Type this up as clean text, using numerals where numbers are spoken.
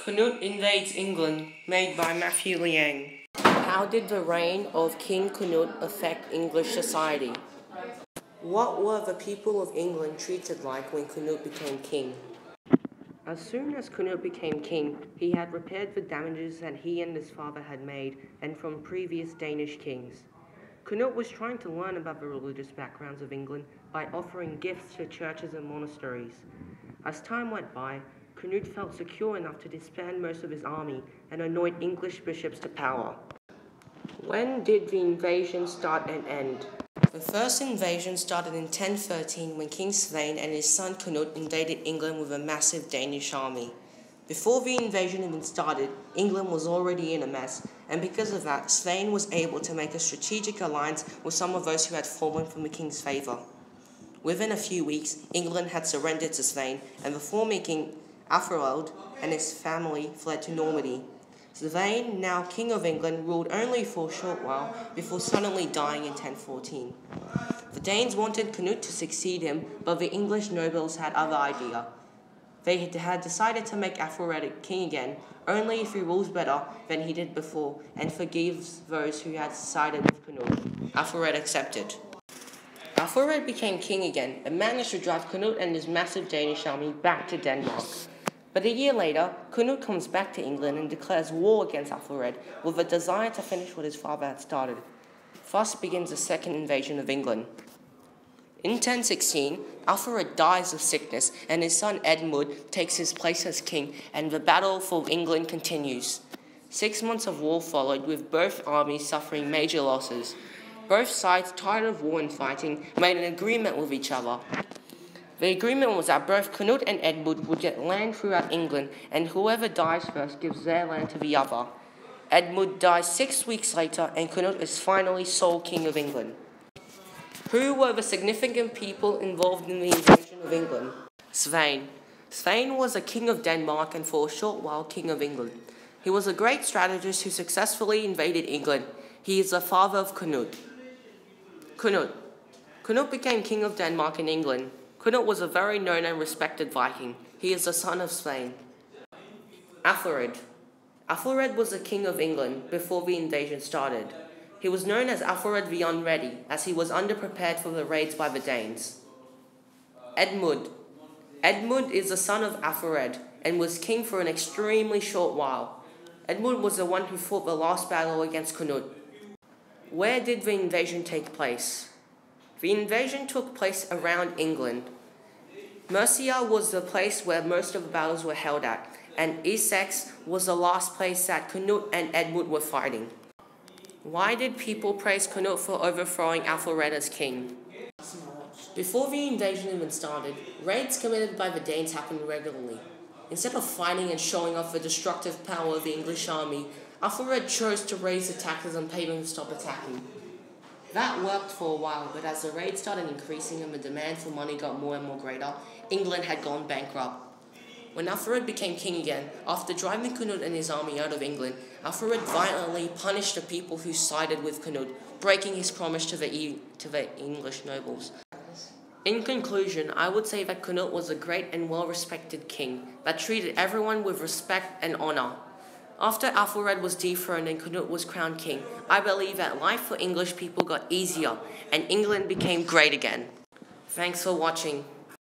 Knut invades England, made by Matthew Liang. How did the reign of King Knut affect English society? What were the people of England treated like when Knut became king? As soon as Knut became king, he had repaired the damages that he and his father had made, and from previous Danish kings. Knut was trying to learn about the religious backgrounds of England by offering gifts to churches and monasteries. As time went by, Knut felt secure enough to disband most of his army and anoint English bishops to power. When did the invasion start and end? The first invasion started in 1013 when King Svein and his son Knut invaded England with a massive Danish army. Before the invasion even started, England was already in a mess, and because of that, Svein was able to make a strategic alliance with some of those who had fallen from the king's favour. Within a few weeks, England had surrendered to Svein, and the former king Athelred and his family fled to Normandy. Svein, now King of England, ruled only for a short while before suddenly dying in 1014. The Danes wanted Knut to succeed him, but the English nobles had other idea. They had decided to make Athelred king again, only if he rules better than he did before and forgives those who had sided with Knut. Athelred accepted. Athelred became king again and managed to drive Knut and his massive Danish army back to Denmark. But a year later, Knut comes back to England and declares war against Athelred with a desire to finish what his father had started. Thus begins the second invasion of England. In 1016, Athelred dies of sickness and his son Edmund takes his place as king, and the battle for England continues. 6 months of war followed, with both armies suffering major losses. Both sides, tired of war and fighting, made an agreement with each other. The agreement was that both Knut and Edmund would get land throughout England, and whoever dies first gives their land to the other. Edmund dies 6 weeks later, and Knut is finally sole king of England. Who were the significant people involved in the invasion of England? Svein. Svein was a king of Denmark and for a short while king of England. He was a great strategist who successfully invaded England. He is the father of Knut. Knut became king of Denmark and England. Knut was a very known and respected Viking. He is the son of Svein. Athelred. Athelred was the king of England before the invasion started. He was known as Athelred the Unready, as he was underprepared for the raids by the Danes. Edmund. Edmund is the son of Athelred and was king for an extremely short while. Edmund was the one who fought the last battle against Knut. Where did the invasion take place? The invasion took place around England. Mercia was the place where most of the battles were held at, and Essex was the last place that Knut and Edmund were fighting. Why did people praise Knut for overthrowing Athelred as king? Before the invasion even started, raids committed by the Danes happened regularly. Instead of fighting and showing off the destructive power of the English army, Athelred chose to raise the taxes and pay them to stop attacking. That worked for a while, but as the raids started increasing and the demand for money got more and more greater, England had gone bankrupt. When Athelred became king again, after driving Knut and his army out of England, Athelred violently punished the people who sided with Knut, breaking his promise to the English nobles. In conclusion, I would say that Knut was a great and well-respected king that treated everyone with respect and honor. After Athelred was dethroned and Knut was crowned king, I believe that life for English people got easier and England became great again. Thanks for watching.